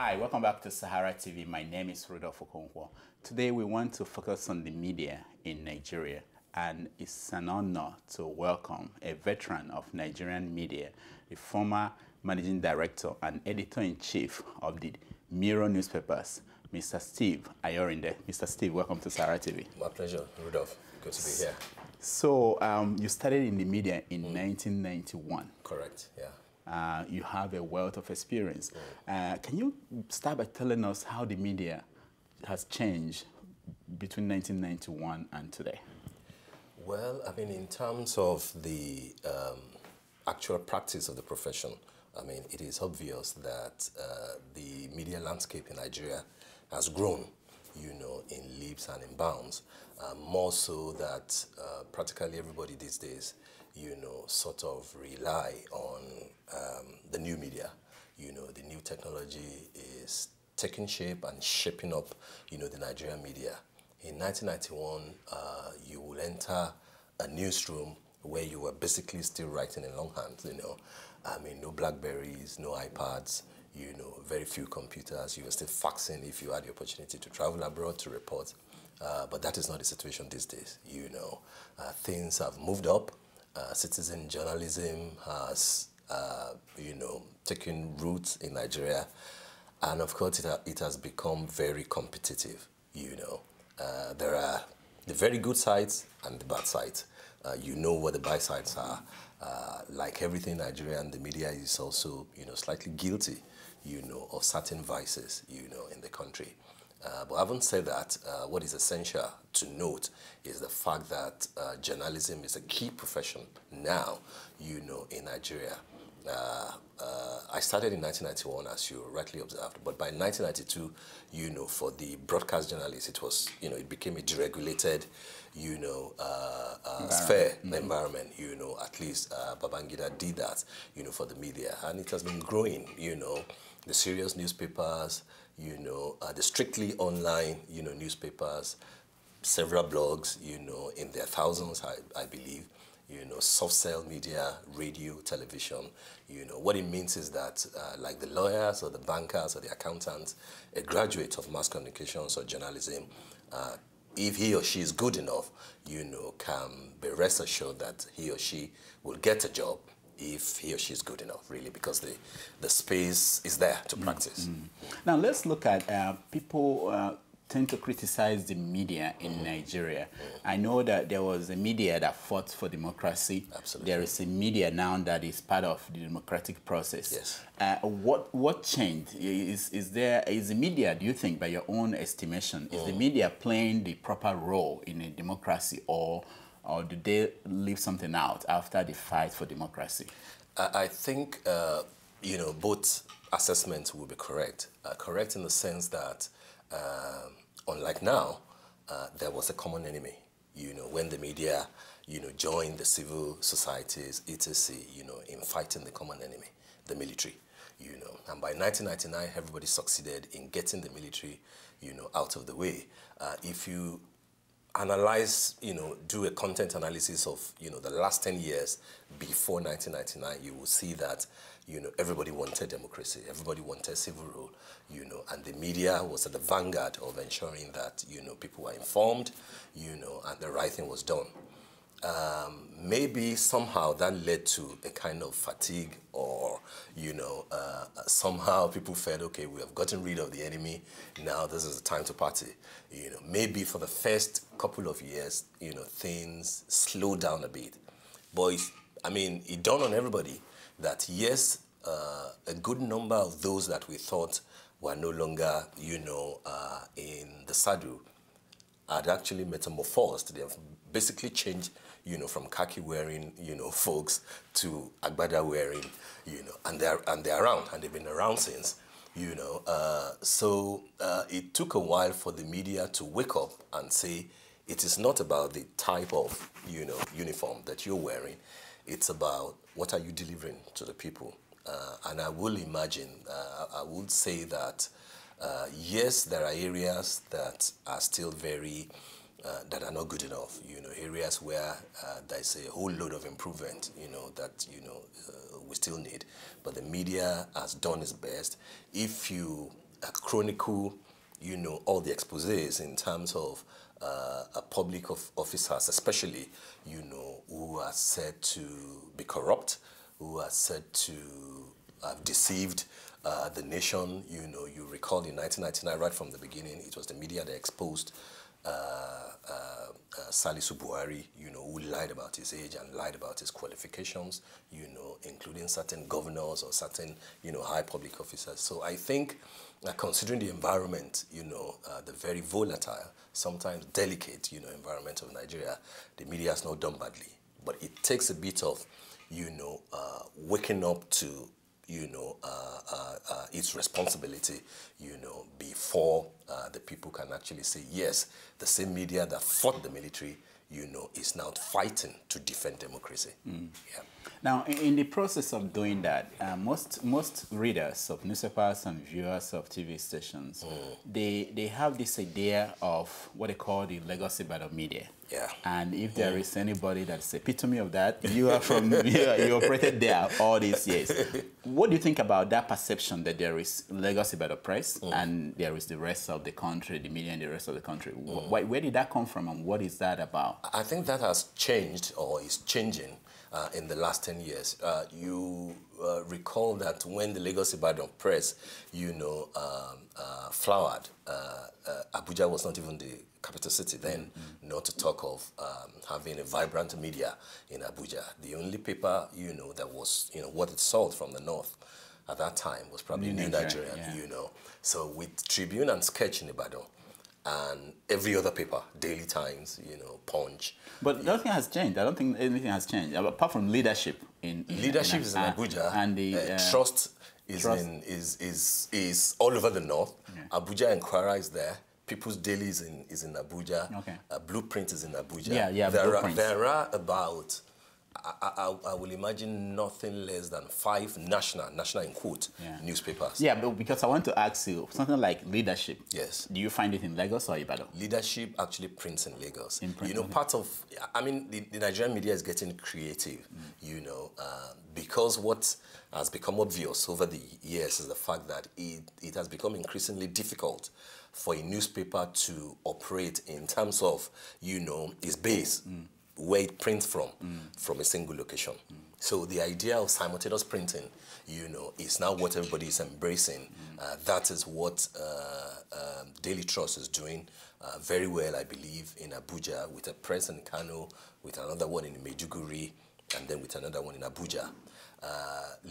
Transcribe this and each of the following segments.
Hi, welcome back to SaharaTV. My name is Rudolf Okonkwo. Today we want to focus on the media in Nigeria, and it's an honor to welcome a veteran of Nigerian media, the former managing director and editor-in-chief of the Mirror newspapers, Mr. Steve Ayorinde. Mr. Steve, welcome to SaharaTV. My pleasure, Rudolf. Good to be here. So you started in the media in 1991. Correct, yeah. You have a wealth of experience. Can you start by telling us how the media has changed between 1991 and today? Well, I mean, in terms of the actual practice of the profession, I mean, it is obvious that the media landscape in Nigeria has grown, you know, in leaps and in bounds. More so that practically everybody these days, you know, sort of rely on the new media. You know, the new technology is taking shape and shaping up, you know, the Nigerian media. In 1991, you will enter a newsroom where you were basically still writing in longhand, you know. I mean, no Blackberries, no iPads, you know, very few computers. You were still faxing if you had the opportunity to travel abroad to report. But that is not the situation these days, you know. Things have moved up. Citizen journalism has, you know, taken roots in Nigeria. And of course, it has become very competitive, you know. There are the very good sides and the bad sides. You know what the bad sides are. Like everything in Nigeria, and the media is also, you know, slightly guilty, you know, of certain vices, you know, in the country. But having said that, what is essential to note is the fact that journalism is a key profession now, you know, in Nigeria. I started in 1991, as you rightly observed, but by 1992, you know, for the broadcast journalists, it was, you know, it became a deregulated, you know, sphere environment, you know, at least Babangida did that, you know, for the media, and it has been growing, you know, the serious newspapers, you know, the strictly online, you know, newspapers, several blogs, you know, in their thousands, I believe, you know, soft cell media, radio, television, you know. What it means is that like the lawyers or the bankers or the accountants, a graduate of mass communications or journalism, if he or she is good enough, you know, can be rest assured that he or she will get a job if he or she is good enough, really, because the space is there to practice. Now, let's look at people tend to criticize the media in Nigeria. I know that there was a media that fought for democracy. Absolutely. There is a media now that is part of the democratic process. Yes. What changed? Is the media, do you think, by your own estimation, is the media playing the proper role in a democracy, or do they leave something out after the fight for democracy? I think, you know, both assessments will be correct. Correct in the sense that, unlike now, there was a common enemy. You know, when the media, you know, joined the civil societies, etc., you know, in fighting the common enemy, the military, you know. And by 1999, everybody succeeded in getting the military, you know, out of the way. If you analyze, you know, do a content analysis of, you know, the last 10 years before 1999, you will see that, you know, everybody wanted democracy, everybody wanted civil rule, you know, and the media was at the vanguard of ensuring that, you know, people were informed, you know, and the right thing was done. Maybe somehow that led to a kind of fatigue, or, you know, somehow people felt, okay, we have gotten rid of the enemy, now this is the time to party. You know, maybe for the first couple of years, you know, things slowed down a bit. But, I mean, it dawned on everybody that, yes, a good number of those that we thought were no longer, you know, in the saddle had actually metamorphosed. They have basically changed, you know, from khaki wearing, you know, folks to agbada wearing, you know, and they're around, and they've been around since, you know. So it took a while for the media to wake up and say, it is not about the type of, you know, uniform that you're wearing. It's about what are you delivering to the people. And I will imagine, I would say that, yes, there are areas that are still very, that are not good enough, you know, areas where there's a whole load of improvement, you know, that, you know, we still need. But the media has done its best. If you chronicle, you know, all the exposés in terms of public officers, especially, you know, who are said to be corrupt, who are said to have deceived the nation. You know, you recall in 1999, right from the beginning, it was the media that exposed Salisu Buhari, you know, who lied about his age and lied about his qualifications, you know, including certain governors or certain, you know, high public officers. So I think, considering the environment, you know, the very volatile, sometimes delicate, you know, environment of Nigeria, the media has not done badly. But it takes a bit of, you know, waking up to, you know, its responsibility, you know, before the people can actually say, yes, the same media that fought the military, you know, is now fighting to defend democracy. Yeah. Now, in the process of doing that, most readers of newspapers and viewers of TV stations, they have this idea of what they call the legacy battle media. Yeah. And if there is anybody that's epitome of that, you are from, you operated there all these years. What do you think about that perception that there is legacy battle press and there is the rest of the country, the media in the rest of the country? Where did that come from and what is that about? I think that has changed or is changing in the last 10 years. You recall that when the legacy battle press, you know, flowered, Abuja was not even the capital city then, not to talk of having a vibrant media in Abuja. The only paper, you know, that was, you know, what it sold from the north at that time was probably New Nigerian, you know. So with Tribune and Sketch in Ibadan, and every other paper, Daily Times, you know, Punch. But nothing has changed. I don't think anything has changed, apart from leadership. Leadership is in Abuja, and the trust is all over the north. Abuja Enquirer is there. People's Daily is in Abuja. Okay. Blueprint is in Abuja. Yeah, there are about, I will imagine, nothing less than 5 national in quote, newspapers. Yeah, but because I want to ask you, something like leadership. Yes. Do you find it in Lagos or Ibadan? Leadership actually prints in Lagos. You know, part of, I mean, the Nigerian media is getting creative, you know, because what has become obvious over the years is the fact that it has become increasingly difficult for a newspaper to operate in terms of, you know, its base, where it prints from a single location. So the idea of simultaneous printing, you know, is now what everybody is embracing. That is what Daily Trust is doing very well, I believe, in Abuja, with a press in Kano, with another one in Maiduguri, and then with another one in Abuja.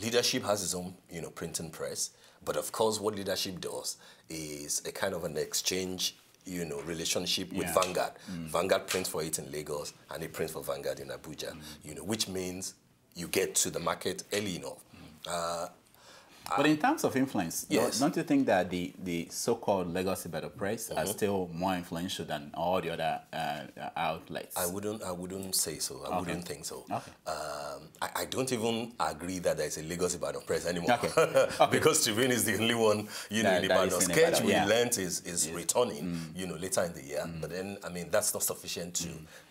Leadership has its own, you know, printing press, but of course what leadership does is a kind of an exchange, you know, relationship with Vanguard. Vanguard prints for it in Lagos, and it prints for Vanguard in Abuja, you know, which means you get to the market early enough. But in terms of influence, don't you think that the so-called legacy battle press are still more influential than all the other outlets? I wouldn't say so. I wouldn't think so. Okay. I don't even agree that there's a legacy battle press anymore. Because Tribune is the only one, you know, in Ibadan. Sketch we learnt is returning, you know, later in the year. But then, I mean, that's not sufficient to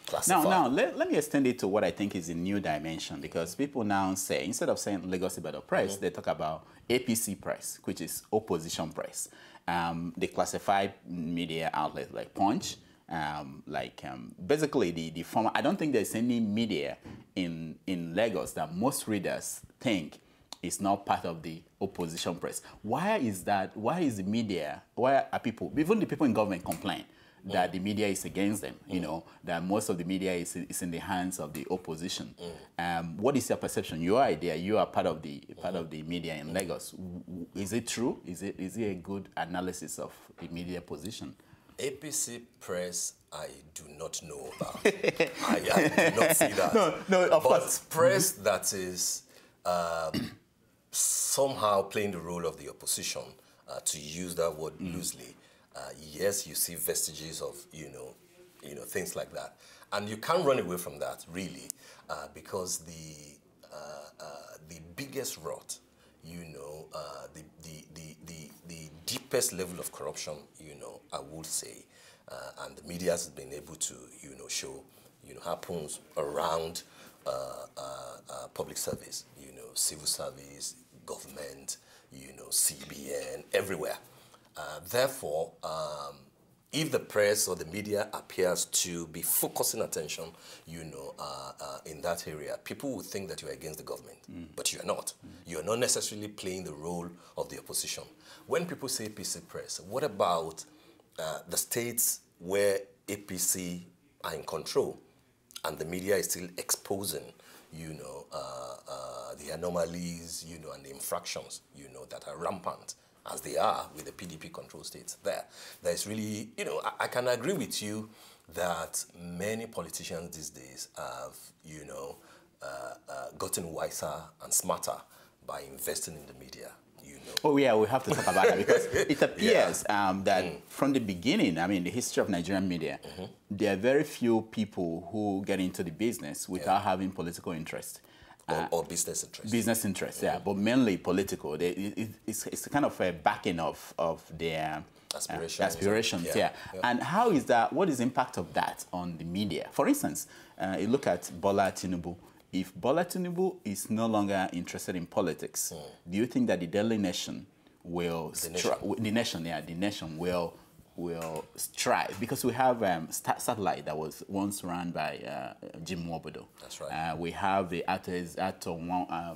classify. Now let me extend it to what I think is a new dimension, because people now say, instead of saying legacy battle press, they talk about APC press, which is opposition press. They classify media outlets like Punch, basically the former. I don't think there's any media in Lagos that most readers think is not part of the opposition press. Why is that? Why is the media, why are people, even the people in government, complain that the media is against them, you know, that most of the media is in the hands of the opposition? What is your perception, your idea? You are part of the media in Lagos. Is it true? Is it a good analysis of the media position? APC press, I do not know about. I do not see that. No, of course. Press that is somehow playing the role of the opposition, to use that word loosely. Yes, you see vestiges of, you know, things like that. And you can't run away from that, really, because the biggest rot, you know, the deepest level of corruption, you know, I would say, and the media has been able to, you know, show, you know, happens around public service, you know, civil service, government, you know, CBN, everywhere. Therefore, if the press or the media appears to be focusing attention, in that area, people will think that you are against the government, but you are not. You are not necessarily playing the role of the opposition. When people say APC press, what about the states where APC are in control and the media is still exposing, the anomalies, and the infractions, that are rampant as they are with the PDP control states there. There's really, I can agree with you that many politicians these days have, gotten wiser and smarter by investing in the media. Oh yeah, we have to talk about that because it appears that from the beginning, I mean, the history of Nigerian media, there are very few people who get into the business without having political interest. Or business interest. Business interest, yeah, but mainly political. It's kind of a backing of their aspirations, yeah. And how is that, what is the impact of that on the media? For instance, you look at Bola Tinubu. If Bola Tinubu is no longer interested in politics, do you think that the Daily Nation will the nation will strive? Because we have satellite that was once run by Jim Nwobodo. That's right. We have the artist Nzeribe.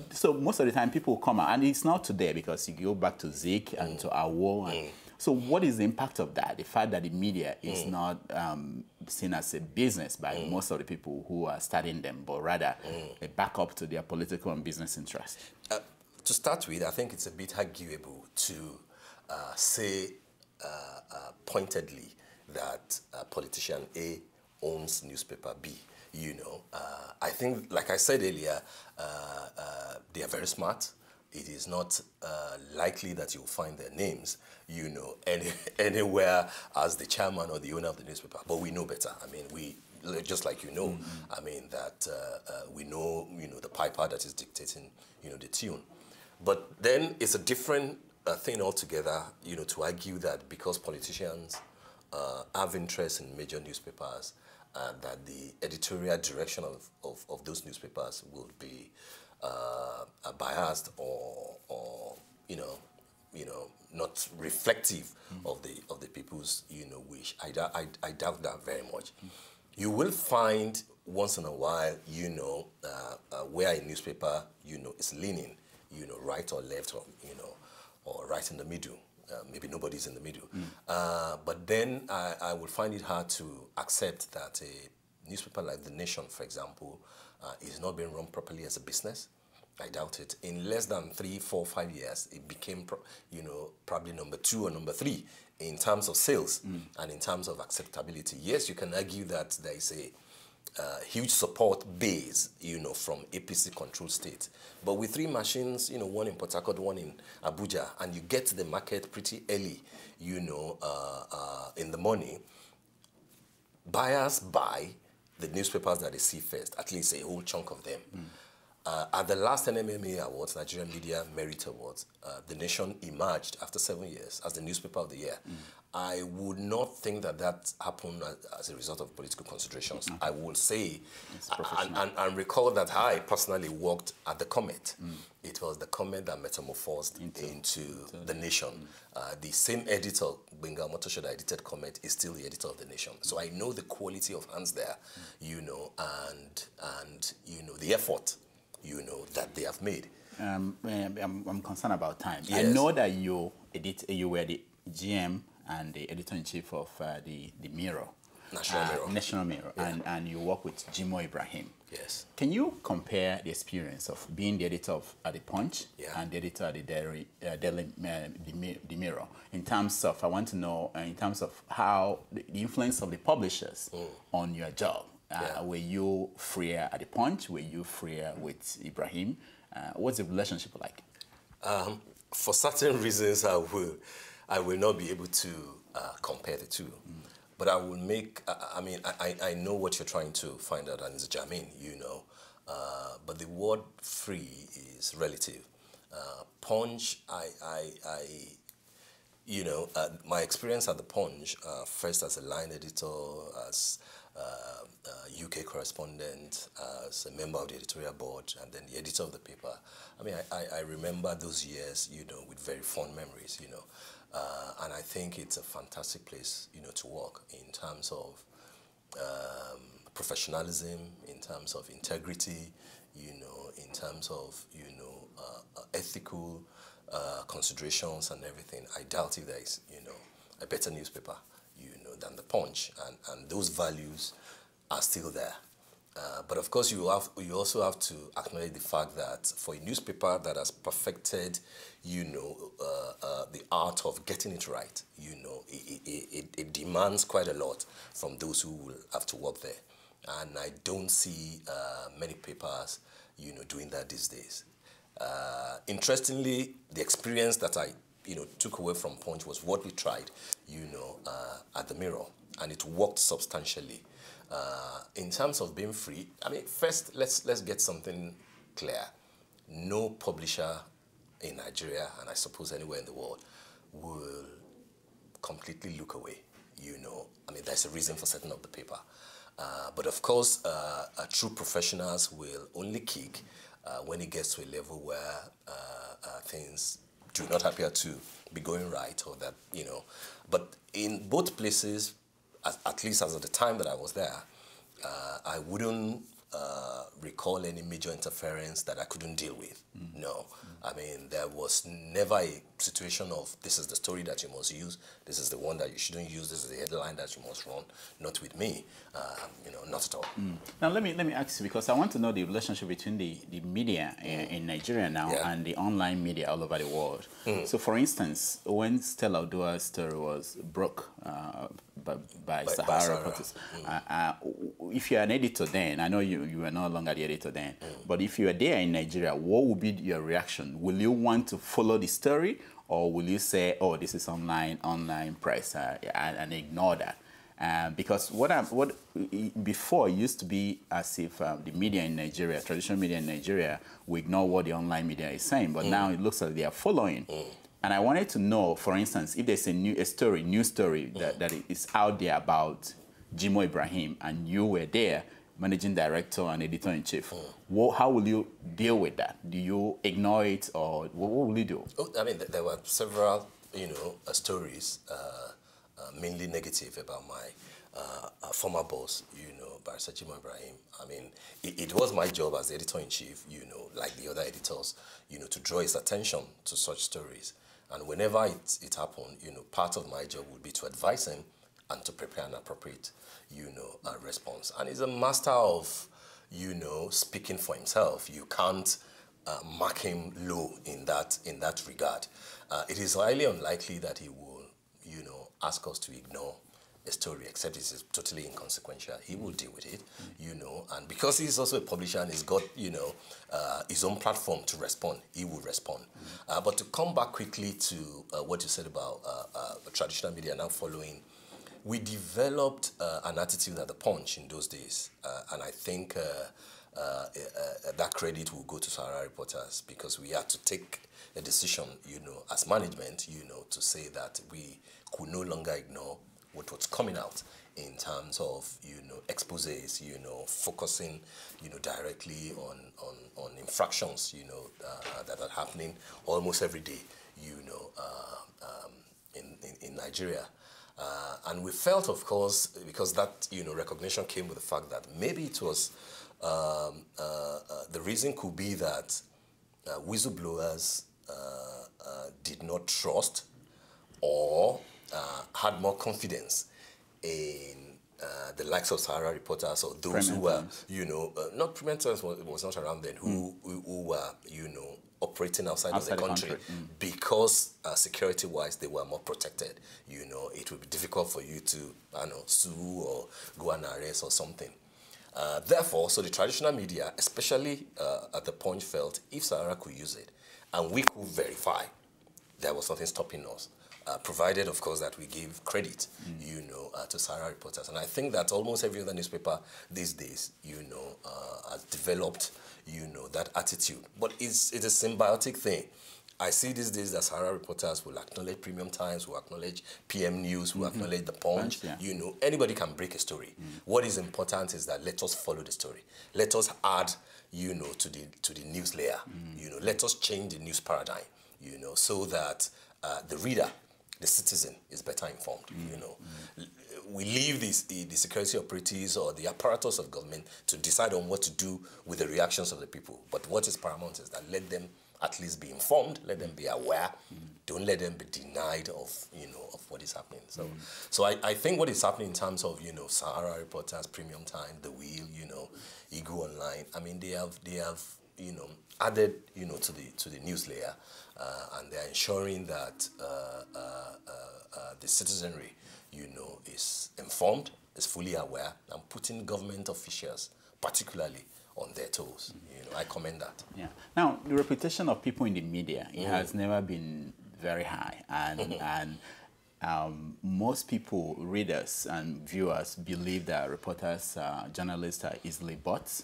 So most of the time people come out, and it's not today because you go back to Zik and to Awo. And so what is the impact of that? The fact that the media is not seen as a business by most of the people who are studying them, but rather a backup to their political and business interests. To start with, I think it's a bit arguable to say pointedly that politician A owns newspaper B. I think, like I said earlier, they are very smart. It is not likely that you'll find their names, anywhere as the chairman or the owner of the newspaper. But we know better. I mean, we just like I mean that we know, the piper that is dictating, the tune. But then it's a different thing altogether, to argue that because politicians have interest in major newspapers, that the editorial direction of those newspapers will be biased or not reflective of the people's wish. I doubt that very much. You will find once in a while where a newspaper is leaning right or left or right in the middle. Maybe nobody's in the middle. But then I would find it hard to accept that a newspaper like The Nation, for example, is not being run properly as a business. I doubt it. In less than 3, 4, 5 years, it became, probably number 2 or number 3 in terms of sales and in terms of acceptability. Yes, you can argue that there is a huge support base, from APC controlled state. But with 3 machines, one in Port Harcourt, one in Abuja, and you get to the market pretty early, in the morning, buyers buy the newspapers that they see first, at least a whole chunk of them. At the last NMMA Awards, Nigerian Media Merit Awards, The Nation emerged after 7 years as the newspaper of the year. I would not think that happened as a result of political considerations. I will say, and recall that I personally worked at the Comet. It was the Comet that metamorphosed into The Nation. The same editor, Benga Motosho, that edited Comet, is still the editor of The Nation. So I know the quality of hands there, and the effort, that they have made. I'm concerned about time. Yes. I know that you were the GM and the editor-in-chief of the Mirror. National Mirror. Yeah. And you work with Jimo Ibrahim. Yes. Can you compare the experience of being the editor at the Punch and the editor at the Mirror in terms of, I want to know, in terms of how the influence of the publishers on your job? Were you freer at the Punch? Were you freer with Ibrahim? What's the relationship like? For certain reasons, I will not be able to compare the two. But I will make, I know what you're trying to find out, and it's germane, but the word free is relative. Punch, my experience at the Punch, first as a line editor, as UK correspondent, as a member of the editorial board, and then the editor of the paper. I mean, I remember those years, with very fond memories, and I think it's a fantastic place, to work in terms of professionalism, in terms of integrity, in terms of, ethical considerations and everything. I doubt if there is, a better newspaper, than the Punch, and those values are still there. But of course, you also have to acknowledge the fact that for a newspaper that has perfected, the art of getting it right, it demands quite a lot from those who will have to work there. And I don't see many papers, doing that these days. Interestingly, the experience that I, took away from Punch was what we tried, at the Mirror, and it worked substantially. In terms of being free, I mean, first, let's get something clear. No publisher in Nigeria, and I suppose anywhere in the world, will completely look away, I mean, there's a reason for setting up the paper. But of course, true professionals will only kick when it gets to a level where things do not appear to be going right, or that, But in both places, at least as of the time that I was there, I wouldn't recall any major interference that I couldn't deal with. No. I mean, there was never a situation of, this is the story that you must use, this is the one that you shouldn't use, this is the headline that you must run. Not with me, not at all. Now, let me ask you, because I want to know the relationship between the media in Nigeria now and the online media all over the world. So, for instance, when Stella Odua's story was broke by Sahara reporters, if you're an editor then, I know you are no longer the editor then, but if you are there in Nigeria, what would be your reaction? Will you want to follow the story, or will you say, oh, this is online press, and ignore that? Because before it used to be as if the media in Nigeria, traditional media in Nigeria, will ignore what the online media is saying, but now it looks like they are following. And I wanted to know, for instance, if there's a news story that is out there about Jimo Ibrahim, and you were there, managing director and editor-in-chief, how will you deal with that? Do you ignore it, or what will you do? Oh, I mean, there were several, stories, mainly negative, about my former boss, Barrister Jimo Ibrahim. I mean, it was my job as the editor-in-chief, like the other editors, to draw his attention to such stories. And whenever it happened, part of my job would be to advise him and to prepare an appropriate, response. And he's a master of, speaking for himself. You can't mark him low in that regard. It is highly unlikely that he will, ask us to ignore a story, except it's totally inconsequential. He will deal with it, and because he's also a publisher and he's got, his own platform to respond, he will respond. But to come back quickly to what you said about traditional media now following, we developed an attitude at the Punch in those days, and I think that credit will go to Sahara reporters, because we had to take a decision, as management, to say that we could no longer ignore what was coming out in terms of, exposés, focusing, directly on infractions, that are happening almost every day, in Nigeria. And we felt, of course, because that, recognition came with the fact that maybe it was, the reason could be that whistleblowers did not trust or had more confidence in the likes of Sahara reporters, or those who were, not Pimentel was not around then, who were, operating outside of the country, because security-wise they were more protected. It would be difficult for you to, sue or go and arrest or something. Therefore, so the traditional media, especially at the Punch, felt if Sahara could use it and we could verify, there was nothing stopping us. Provided, of course, that we give credit, to Sahara reporters. And I think that almost every other newspaper these days, has developed, that attitude. But it's a symbiotic thing. I see these days that Sahara reporters will acknowledge Premium Times, will acknowledge PM News, will acknowledge The Punch. Yeah. You know, anybody can break a story. What is important is that let us follow the story. Let us add, you know, to the news layer. You know, let us change the news paradigm. You know, so that the reader, the citizen, is better informed. You know, we leave the security operatives or the apparatus of government to decide on what to do with the reactions of the people. But what is paramount is that let them at least be informed, let them be aware, don't let them be denied of, you know, of what is happening. So, I think what is happening in terms of, you know, Sahara Reporters, Premium Time, The Wheel, you know, Ego Online, I mean, they have, you know, added, you know, to the news layer, and they're ensuring that the citizenry, you know, is informed, is fully aware, and putting government officials, particularly, on their toes. You know, I commend that. Yeah. Now, the reputation of people in the media, it has never been very high, and most people, readers and viewers, believe that reporters, journalists are easily bought.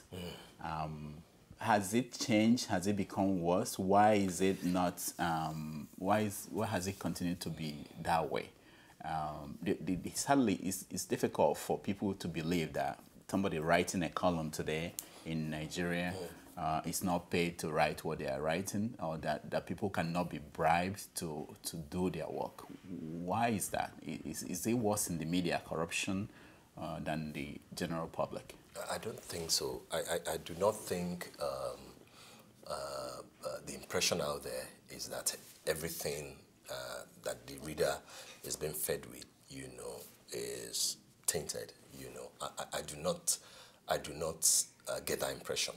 Has it changed? Has it become worse? Why is it not? Why has it continued to be that way? Sadly, it's difficult for people to believe that somebody writing a column today in Nigeria is not paid to write what they are writing, or that people cannot be bribed to do their work. Why is that? Is it worse in the media, corruption, than the general public? I don't think so. I do not think the impression out there is that everything that the reader is being fed with, you know, is tainted. You know, I do not get that impression.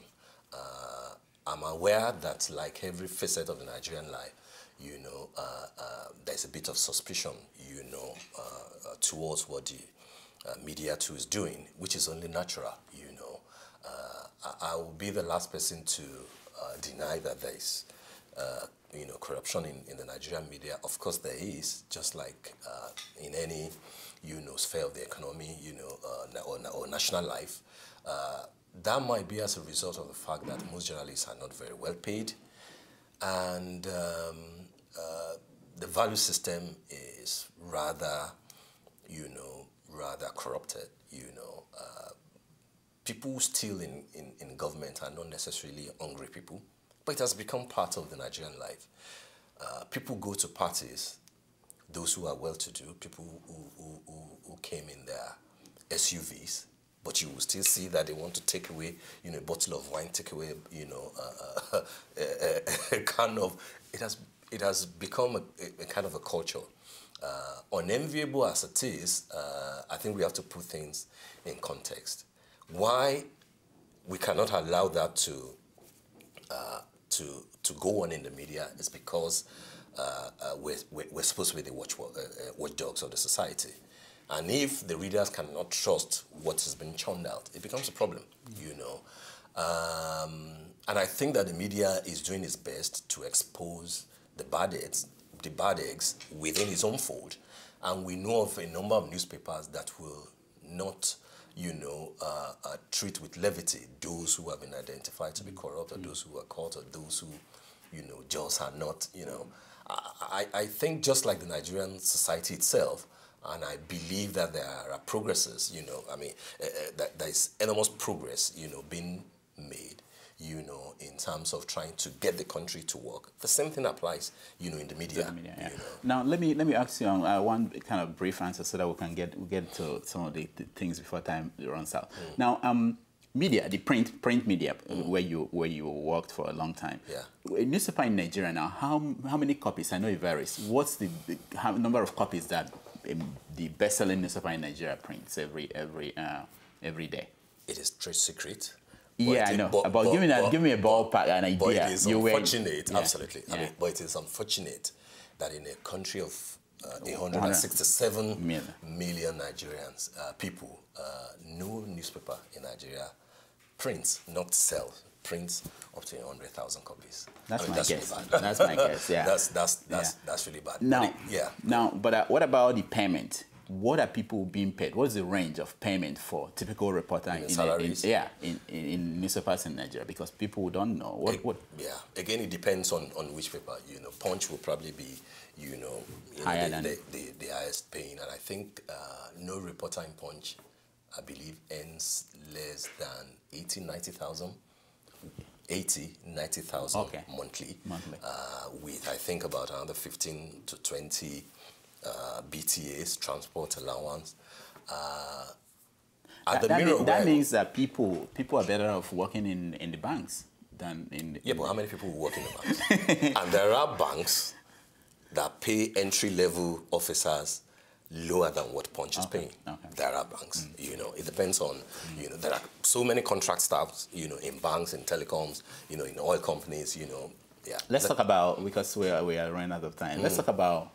I'm aware that, like every facet of the Nigerian life, you know, there's a bit of suspicion, you know, towards what the media too is doing, which is only natural. You know, I will be the last person to deny that there is, you know, corruption in the Nigerian media. Of course, there is, just like in any, you know, sphere of the economy, you know, or national life. That might be as a result of the fact that most journalists are not very well paid, and the value system is rather, you know, rather corrupted. You know, people still in government are not necessarily hungry people, but it has become part of the Nigerian life. People go to parties, those who are well-to-do, people who came in their SUVs, but you will still see that they want to take away, you know, a bottle of wine, take away, you know, a kind of, it has become a kind of a culture. Unenviable as it is, I think we have to put things in context. Why we cannot allow that to go on in the media is because we're supposed to be the watchdogs of the society. And if the readers cannot trust what has been churned out, it becomes a problem, you know. And I think that the media is doing its best to expose the bad eggs within its own fold. And we know of a number of newspapers that will not, you know, treat with levity those who have been identified to be corrupt, or those who are caught, or those who, you know, just are not, you know. I think just like the Nigerian society itself, and I believe that there are progresses, you know, I mean, that there is enormous progress, you know, being made, you know, in terms of trying to get the country to work. The same thing applies, you know, in the media. Yeah. You know. Now, let me ask you one kind of brief answer so that we can get to some of the things before time runs out. Now, media, the print media, where you worked for a long time. Yeah. A newspaper in Nigeria now, how many copies? I know it varies. What's the number of copies that the best-selling newspaper in Nigeria prints every day? It is trade secret. Yeah, I know. Give me a ballpark, an idea. But it is unfortunate, absolutely. I mean, but it is unfortunate that in a country of 167 million Nigerians, people, no newspaper in Nigeria prints, not sells, prints up to 100,000 copies. That's my guess. Really bad. That's my guess. Yeah. That's really bad. Now, but what about the payment? what are people being paid? What's the range of payment for typical reporter in newspapers in Nigeria? Because people don't know. Yeah, again, it depends on which paper. Punch will probably be, higher than the highest paying. And I think no reporter in Punch, I believe, earns less than 90,000 monthly. With, I think, about another 15 to 20 BTAs, transport allowance. That means that people are better off working in the banks than in the... Yeah, but how many people work in the banks? And there are banks that pay entry-level officers lower than what Punch is paying. There are banks, it depends on, there are so many contract staffs, in banks, in telecoms, in oil companies, yeah. Let's talk about, because we are running out of time, let's talk about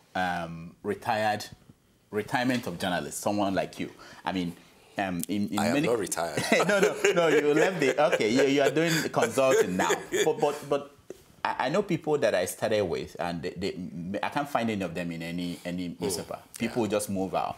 retirement of journalists, someone like you. I mean, I am not retired. no, you left you are doing the consulting now. But I know people that I started with, and I can't find any of them in any newspaper. People just move out.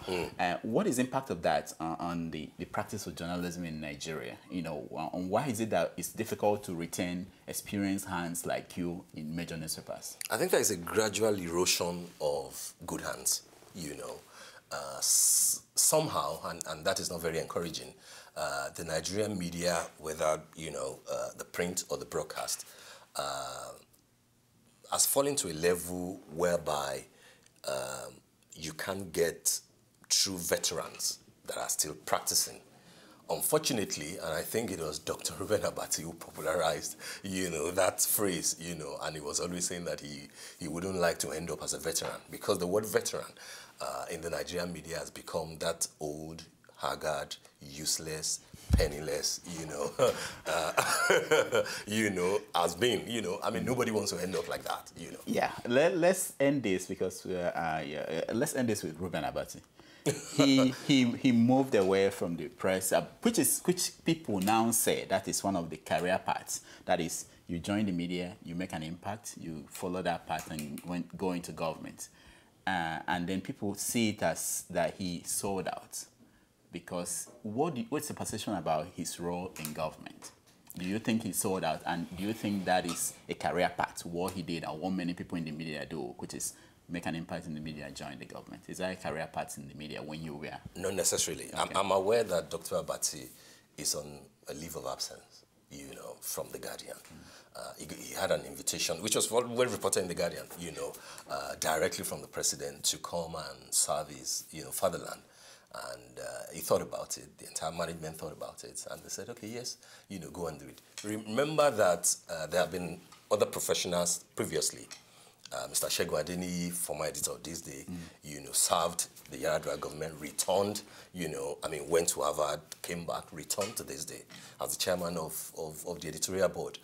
What is the impact of that on the practice of journalism in Nigeria? And why is it that it's difficult to retain experienced hands like you in major newspapers? I think there is a gradual erosion of good hands, somehow, and that is not very encouraging. The Nigerian media, whether, the print or the broadcast, has fallen to a level whereby you can't get true veterans that are still practicing. Unfortunately, and I think it was Dr. Ruben Abati who popularized, that phrase, and he was always saying that he wouldn't like to end up as a veteran, because the word veteran in the Nigerian media has become that old, haggard, useless, penniless, has been, I mean, nobody wants to end up like that, Yeah, let's end this because let's end this with Ruben Abati. he moved away from the press, which people now say that is one of the career paths. That is, you join the media, you make an impact, you follow that path, and go into government, and then people see it as that he sold out. Because what's the perception about his role in government? Do you think he sold out, and do you think that is a career path, what he did and what many people in the media do, which is make an impact in the media and join the government? Is that a career path in the media when you were? Not necessarily. Okay. I'm aware that Dr. Abati is on a leave of absence, from The Guardian. He had an invitation, which was well reported in The Guardian, directly from the president to come and serve his, fatherland. And he thought about it, the entire management thought about it, and they said, okay, yes, go and do it. Remember that there have been other professionals previously. Mr. Segun Adeniyi, former editor of This Day, served the Yar'Adua government, returned, went to Harvard, came back, returned to This Day as the chairman of the editorial board.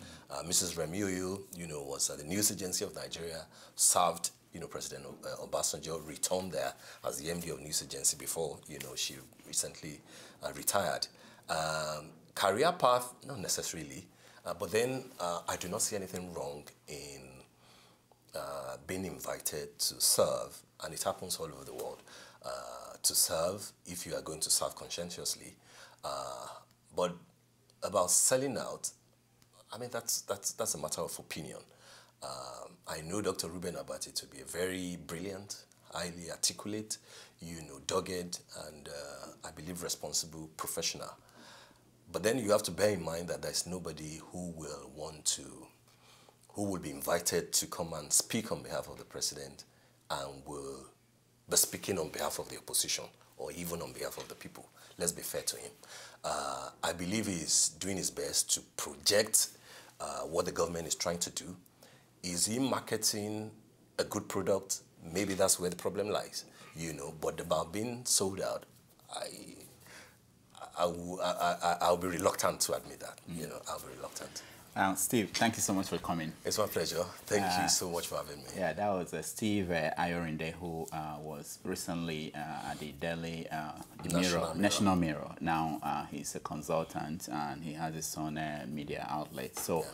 Mrs. Remioyo, was at the News Agency of Nigeria, served President Obasanjo, returned there as the MD of News Agency before, she recently retired. Career path, not necessarily, but then I do not see anything wrong in being invited to serve, and it happens all over the world, to serve if you are going to serve conscientiously. But about selling out, I mean, that's a matter of opinion. I know Dr. Ruben Abati to be a very brilliant, highly articulate, dogged, and I believe responsible professional. But then you have to bear in mind that there's nobody who will be invited to come and speak on behalf of the president and will be speaking on behalf of the opposition or even on behalf of the people. Let's be fair to him. I believe he's doing his best to project what the government is trying to do. Is he marketing a good product? Maybe that's where the problem lies, But about being sold out, I'll be reluctant to admit that. I'll be reluctant. Steve, thank you so much for coming. It's my pleasure. Thank you so much for having me. Yeah, that was Steve Ayorinde, who was recently at the Delhi National Mirror. Now he's a consultant and he has his own media outlet. So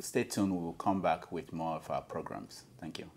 stay tuned. We will come back with more of our programs. Thank you.